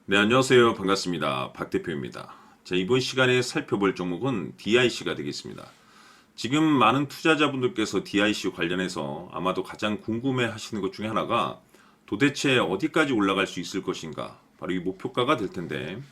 네, 안녕하세요. 반갑습니다. 박 대표입니다. 자, 이번 시간에 살펴볼 종목은 DIC가 되겠습니다. 지금 많은 투자자분들께서 DIC 관련해서 아마도 가장 궁금해 하시는 것 중에 하나가 도대체 어디까지 올라갈 수 있을 것인가? 바로 이 목표가가 될 텐데,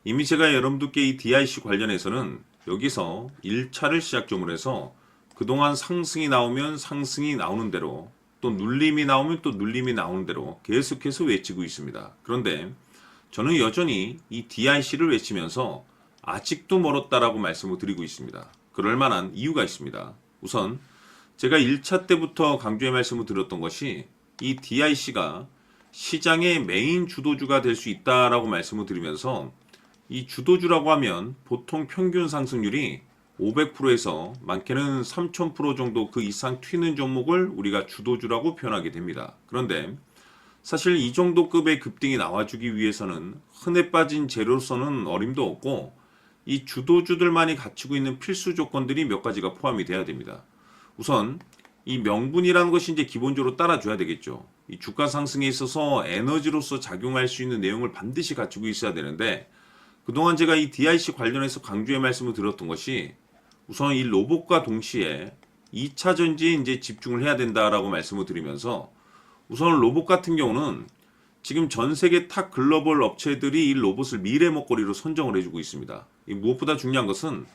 이미 제가 여러분들께 이 DIC 관련해서는 여기서 1차를 시작점으로 해서 그동안 상승이 나오면 상승이 나오는 대로, 또 눌림이 나오면 또 눌림이 나오는 대로 계속해서 외치고 있습니다. 그런데 저는 여전히 이 DIC를 외치면서 아직도 멀었다라고 말씀을 드리고 있습니다. 그럴 만한 이유가 있습니다. 우선 제가 1차 때부터 강조의 말씀을 드렸던 것이 이 DIC가 시장의 메인 주도주가 될 수 있다라고 말씀을 드리면서, 이 주도주라고 하면 보통 평균 상승률이 500%에서 많게는 3000% 정도 그 이상 튀는 종목을 우리가 주도주라고 표현하게 됩니다. 그런데 사실 이 정도 급의 급등이 나와주기 위해서는 흔해 빠진 재료로서는 어림도 없고, 이 주도주들만이 갖추고 있는 필수 조건들이 몇 가지가 포함이 돼야 됩니다. 우선 이 명분이라는 것이 이제 기본적으로 따라줘야 되겠죠. 이 주가 상승에 있어서 에너지로서 작용할 수 있는 내용을 반드시 갖추고 있어야 되는데, 그동안 제가 이 DIC 관련해서 강조의 말씀을 드렸던 것이 우선 이 로봇과 동시에 2차 전지에 이제 집중을 해야 된다라고 말씀을 드리면서, 우선 로봇 같은 경우는 지금 전 세계 탑 글로벌 업체들이 이 로봇을 미래 먹거리로 선정을 해주고 있습니다. 무엇보다 중요한 것은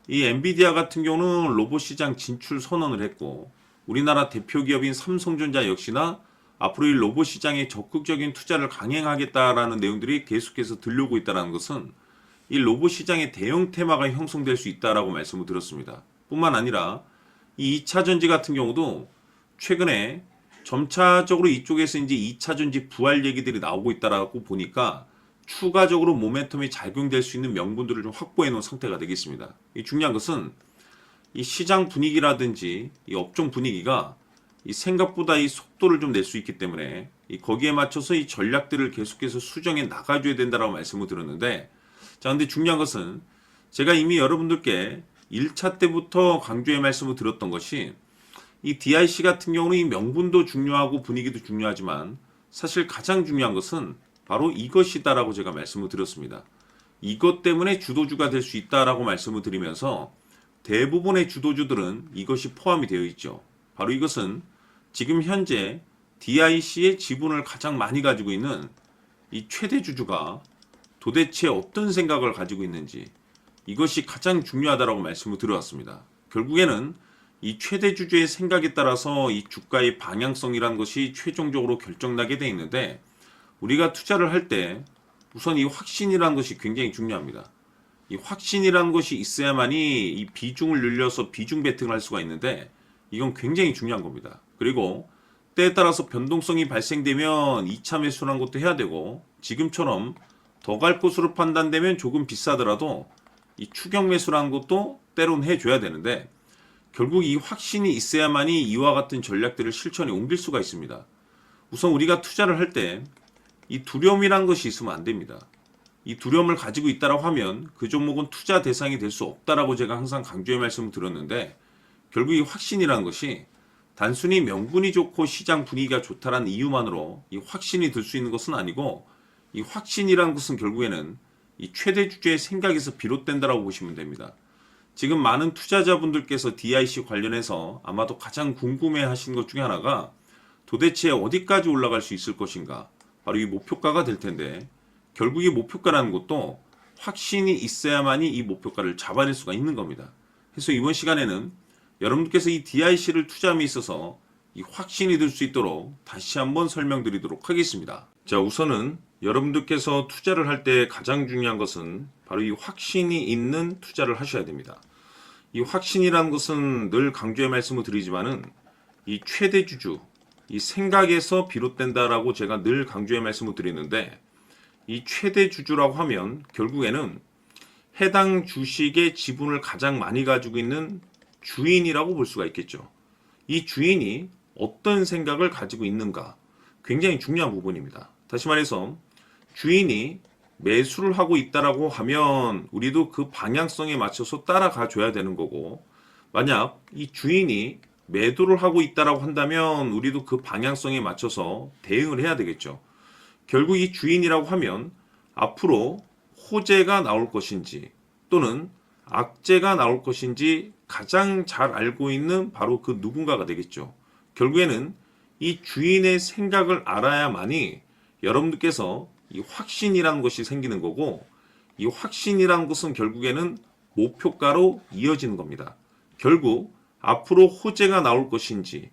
이 엔비디아 같은 경우는 로봇 시장 진출 선언을 했고, 우리나라 대표 기업인 삼성전자 역시나 앞으로 이 로봇 시장에 적극적인 투자를 강행하겠다라는 내용들이 계속해서 들려오고 있다는 것은 이 로봇 시장의 대형 테마가 형성될 수 있다라고 말씀을 드렸습니다. 뿐만 아니라 이 2차 전지 같은 경우도 최근에 점차적으로 이쪽에서 이제 2차 전지 부활 얘기들이 나오고 있다라고 보니까 추가적으로 모멘텀이 작용될 수 있는 명분들을 좀 확보해 놓은 상태가 되겠습니다. 이 중요한 것은 이 시장 분위기라든지 이 업종 분위기가 이 생각보다 이 속도를 좀 낼 수 있기 때문에 이 거기에 맞춰서 이 전략들을 계속해서 수정해 나가줘야 된다라고 말씀을 드렸는데, 자, 근데 중요한 것은 제가 이미 여러분들께 1차 때부터 강조의 말씀을 드렸던 것이 이 DIC 같은 경우는 이 명분도 중요하고 분위기도 중요하지만 사실 가장 중요한 것은 바로 이것이다라고 제가 말씀을 드렸습니다. 이것 때문에 주도주가 될 수 있다라고 말씀을 드리면서 대부분의 주도주들은 이것이 포함이 되어 있죠. 바로 이것은 지금 현재 DIC의 지분을 가장 많이 가지고 있는 이 최대 주주가 도대체 어떤 생각을 가지고 있는지, 이것이 가장 중요하다라고 말씀을 드려왔습니다. 결국에는 이 최대 주주의 생각에 따라서 이 주가의 방향성이라는 것이 최종적으로 결정나게 돼 있는데, 우리가 투자를 할 때 우선 이 확신이라는 것이 굉장히 중요합니다. 이 확신이라는 것이 있어야만이 이 비중을 늘려서 비중 베팅을 할 수가 있는데, 이건 굉장히 중요한 겁니다. 그리고 때에 따라서 변동성이 발생되면 2차 매수라는 것도 해야 되고, 지금처럼 더 갈 것으로 판단되면 조금 비싸더라도 이 추격 매수라는 것도 때로는 해줘야 되는데, 결국 이 확신이 있어야만이 이와 같은 전략들을 실천에 옮길 수가 있습니다. 우선 우리가 투자를 할 때 이 두려움이라는 것이 있으면 안 됩니다. 이 두려움을 가지고 있다라고 하면 그 종목은 투자 대상이 될 수 없다라고 제가 항상 강조의 말씀을 드렸는데, 결국 이 확신이라는 것이 단순히 명분이 좋고 시장 분위기가 좋다라는 이유만으로 이 확신이 들 수 있는 것은 아니고, 이 확신이라는 것은 결국에는 이 최대 주주의 생각에서 비롯된다라고 보시면 됩니다. 지금 많은 투자자분들께서 DIC 관련해서 아마도 가장 궁금해 하시는 것 중에 하나가 도대체 어디까지 올라갈 수 있을 것인가, 바로 이 목표가가 될 텐데, 결국 이 목표가라는 것도 확신이 있어야만이 이 목표가를 잡아낼 수가 있는 겁니다. 그래서 이번 시간에는 여러분들께서 이 DIC를 투자함에 있어서 이 확신이 들 수 있도록 다시 한번 설명드리도록 하겠습니다. 자, 우선은 여러분들께서 투자를 할 때 가장 중요한 것은 바로 이 확신이 있는 투자를 하셔야 됩니다. 이 확신이라는 것은 늘 강조의 말씀을 드리지만은 이 최대 주주, 이 생각에서 비롯된다라고 제가 늘 강조의 말씀을 드리는데, 이 최대 주주라고 하면 결국에는 해당 주식의 지분을 가장 많이 가지고 있는 주인이라고 볼 수가 있겠죠. 이 주인이 어떤 생각을 가지고 있는가, 굉장히 중요한 부분입니다. 다시 말해서 주인이 매수를 하고 있다라고 하면 우리도 그 방향성에 맞춰서 따라가 줘야 되는 거고, 만약 이 주인이 매도를 하고 있다라고 한다면 우리도 그 방향성에 맞춰서 대응을 해야 되겠죠. 결국 이 주인이라고 하면 앞으로 호재가 나올 것인지 또는 악재가 나올 것인지 가장 잘 알고 있는 바로 그 누군가가 되겠죠. 결국에는 이 주인의 생각을 알아야만이 여러분들께서 이 확신이라는 것이 생기는 거고, 이 확신이라는 것은 결국에는 목표가로 이어지는 겁니다. 결국 앞으로 호재가 나올 것인지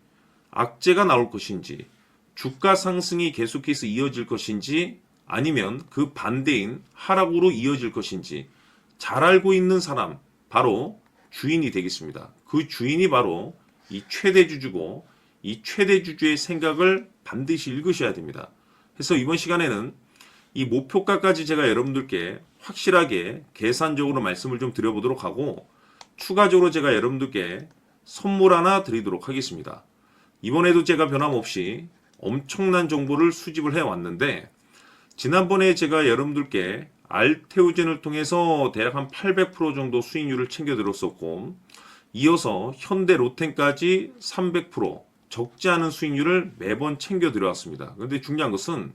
악재가 나올 것인지, 주가 상승이 계속해서 이어질 것인지 아니면 그 반대인 하락으로 이어질 것인지 잘 알고 있는 사람, 바로 주인이 되겠습니다. 그 주인이 바로 이 최대주주고, 이 최대주주의 생각을 반드시 읽으셔야 됩니다. 그래서 이번 시간에는 이 목표가까지 제가 여러분들께 확실하게 계산적으로 말씀을 좀 드려보도록 하고, 추가적으로 제가 여러분들께 선물 하나 드리도록 하겠습니다. 이번에도 제가 변함없이 엄청난 정보를 수집을 해왔는데, 지난번에 제가 여러분들께 알테오젠을 통해서 대략 한 800% 정도 수익률을 챙겨드렸었고, 이어서 현대 로템까지 300% 적지 않은 수익률을 매번 챙겨드려왔습니다. 그런데 중요한 것은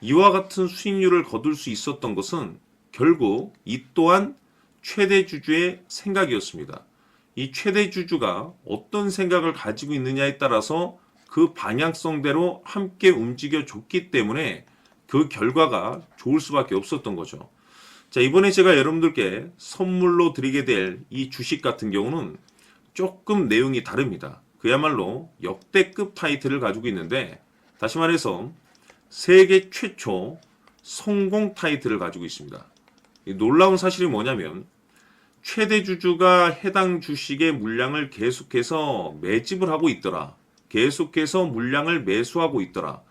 이와 같은 수익률을 거둘 수 있었던 것은 결국 이 또한 최대주주의 생각이었습니다. 이 최대주주가 어떤 생각을 가지고 있느냐에 따라서 그 방향성대로 함께 움직여 줬기 때문에 그 결과가 좋을 수밖에 없었던 거죠. 자, 이번에 제가 여러분들께 선물로 드리게 될 이 주식 같은 경우는 조금 내용이 다릅니다. 그야말로 역대급 타이틀을 가지고 있는데, 다시 말해서 세계 최초 성공 타이틀을 가지고 있습니다. 이 놀라운 사실이 뭐냐면, 최대주주가 해당 주식의 물량을 계속해서 매집을 하고 있더라. 계속해서 물량을 매수하고 있더라.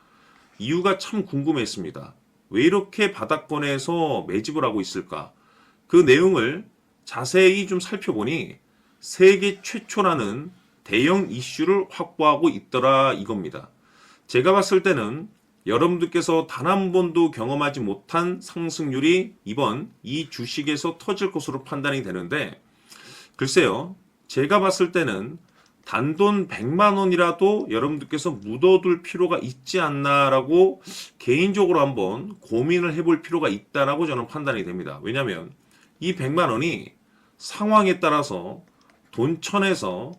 이유가 참 궁금했습니다. 왜 이렇게 바닥권에서 매집을 하고 있을까? 그 내용을 자세히 좀 살펴보니 세계 최초라는 대형 이슈를 확보하고 있더라 이겁니다. 제가 봤을 때는 여러분들께서 단 한 번도 경험하지 못한 상승률이 이번 이 주식에서 터질 것으로 판단이 되는데, 글쎄요, 제가 봤을 때는 단돈 100만 원이라도 여러분들께서 묻어둘 필요가 있지 않나라고 개인적으로 한번 고민을 해볼 필요가 있다라고 저는 판단이 됩니다. 왜냐하면 이 100만 원이 상황에 따라서 돈천에서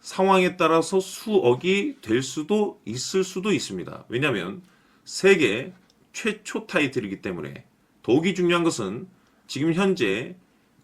상황에 따라서 수억이 될 수도 있을 수도 있습니다. 왜냐하면 세계 최초 타이틀이기 때문에. 더욱이 중요한 것은 지금 현재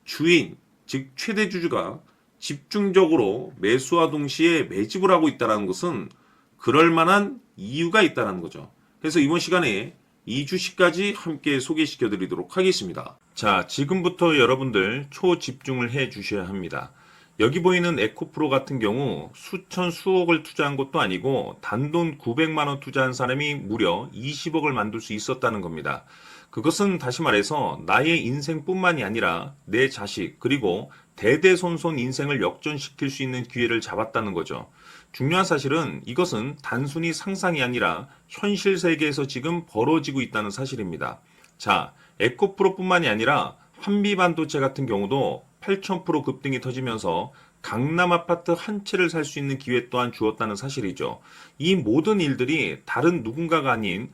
주인, 즉 최대주주가 집중적으로 매수와 동시에 매집을 하고 있다는 것은 그럴 만한 이유가 있다는 거죠. 그래서 이번 시간에 이 주식까지 함께 소개시켜 드리도록 하겠습니다. 자, 지금부터 여러분들 초집중을 해 주셔야 합니다. 여기 보이는 에코프로 같은 경우 수천 수억을 투자한 것도 아니고 단돈 900만 원 투자한 사람이 무려 20억을 만들 수 있었다는 겁니다. 그것은 다시 말해서 나의 인생뿐만이 아니라 내 자식 그리고 대대손손 인생을 역전시킬 수 있는 기회를 잡았다는 거죠. 중요한 사실은 이것은 단순히 상상이 아니라 현실 세계에서 지금 벌어지고 있다는 사실입니다. 자, 에코프로뿐만이 아니라 한미반도체 같은 경우도 8,000% 급등이 터지면서 강남 아파트 한 채를 살 수 있는 기회 또한 주었다는 사실이죠. 이 모든 일들이 다른 누군가가 아닌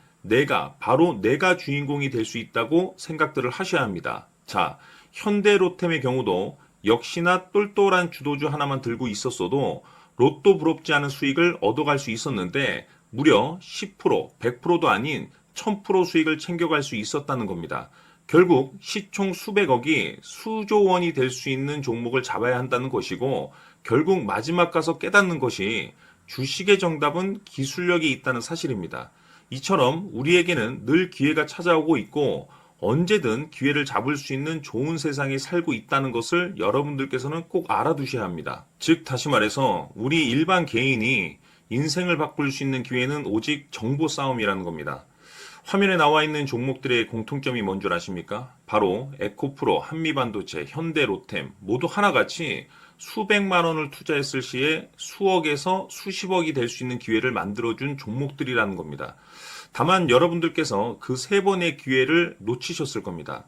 바로 내가 주인공이 될 수 있다고 생각들을 하셔야 합니다. 자, 현대로템의 경우도 역시나 똘똘한 주도주 하나만 들고 있었어도 로또 부럽지 않은 수익을 얻어갈 수 있었는데 무려 10%, 100%도 아닌 1000% 수익을 챙겨갈 수 있었다는 겁니다. 결국 시총 수백억이 수조 원이 될 수 있는 종목을 잡아야 한다는 것이고, 결국 마지막 가서 깨닫는 것이 주식의 정답은 기술력이 있다는 사실입니다. 이처럼 우리에게는 늘 기회가 찾아오고 있고 언제든 기회를 잡을 수 있는 좋은 세상에 살고 있다는 것을 여러분들께서는 꼭 알아두셔야 합니다. 즉 다시 말해서 우리 일반 개인이 인생을 바꿀 수 있는 기회는 오직 정보 싸움이라는 겁니다. 화면에 나와 있는 종목들의 공통점이 뭔 줄 아십니까? 바로 에코프로, 한미반도체, 현대로템 모두 하나같이 수백만 원을 투자했을 시에 수억에서 수십억이 될 수 있는 기회를 만들어준 종목들이라는 겁니다. 다만 여러분들께서 그 세 번의 기회를 놓치셨을 겁니다.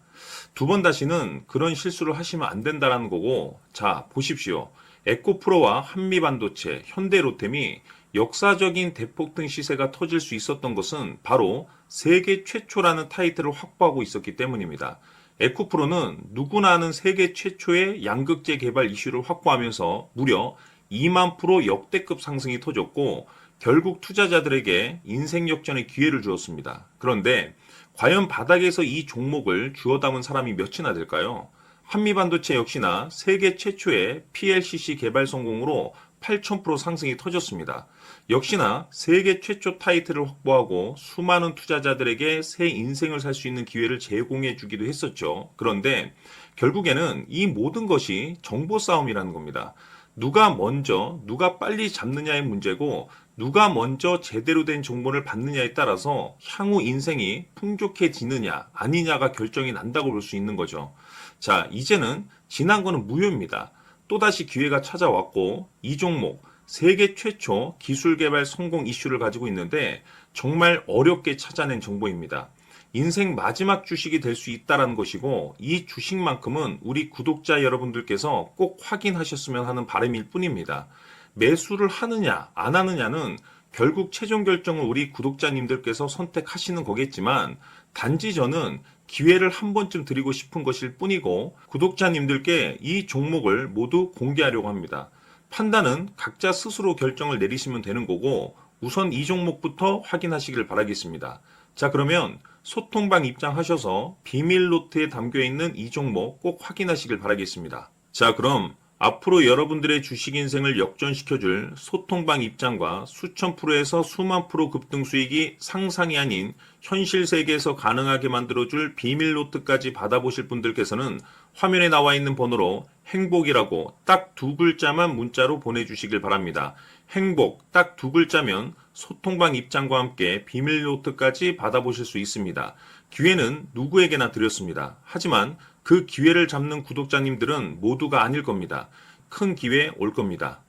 두 번 다시는 그런 실수를 하시면 안 된다는 거고, 자 보십시오. 에코프로와 한미반도체, 현대로템이 역사적인 대폭등 시세가 터질 수 있었던 것은 바로 세계 최초라는 타이틀을 확보하고 있었기 때문입니다. 에코프로는 누구나 아는 세계 최초의 양극재 개발 이슈를 확보하면서 무려 2만 프로 역대급 상승이 터졌고 결국 투자자들에게 인생 역전의 기회를 주었습니다. 그런데 과연 바닥에서 이 종목을 주워 담은 사람이 몇이나 될까요? 한미반도체 역시나 세계 최초의 PLCC 개발 성공으로 8,000% 상승이 터졌습니다. 역시나 세계 최초 타이틀을 확보하고 수많은 투자자들에게 새 인생을 살 수 있는 기회를 제공해 주기도 했었죠. 그런데 결국에는 이 모든 것이 정보 싸움이라는 겁니다. 누가 먼저, 누가 빨리 잡느냐의 문제고 누가 먼저 제대로 된 정보를 받느냐에 따라서 향후 인생이 풍족해지느냐 아니냐가 결정이 난다고 볼 수 있는 거죠. 자, 이제는 지난 거는 무효입니다. 또다시 기회가 찾아왔고 이 종목 세계 최초 기술 개발 성공 이슈를 가지고 있는데 정말 어렵게 찾아낸 정보입니다. 인생 마지막 주식이 될 수 있다는 것이고 이 주식만큼은 우리 구독자 여러분들께서 꼭 확인하셨으면 하는 바람일 뿐입니다. 매수를 하느냐 안 하느냐는 결국 최종 결정을 우리 구독자님들께서 선택하시는 거겠지만 단지 저는 기회를 한 번쯤 드리고 싶은 것일 뿐이고 구독자님들께 이 종목을 모두 공개하려고 합니다. 판단은 각자 스스로 결정을 내리시면 되는 거고 우선 이 종목부터 확인하시길 바라겠습니다. 자, 그러면 소통방 입장하셔서 비밀 노트에 담겨 있는 이 종목 꼭 확인하시길 바라겠습니다. 자, 그럼 앞으로 여러분들의 주식 인생을 역전시켜줄 소통방 입장과 수천 프로에서 수만 프로 급등 수익이 상상이 아닌 현실 세계에서 가능하게 만들어줄 비밀 노트까지 받아보실 분들께서는 화면에 나와 있는 번호로 행복이라고 딱 두 글자만 문자로 보내주시길 바랍니다. 행복 딱 두 글자면 소통방 입장과 함께 비밀 노트까지 받아보실 수 있습니다. 기회는 누구에게나 드렸습니다. 하지만 그 기회를 잡는 구독자님들은 모두가 아닐 겁니다. 큰 기회 올 겁니다.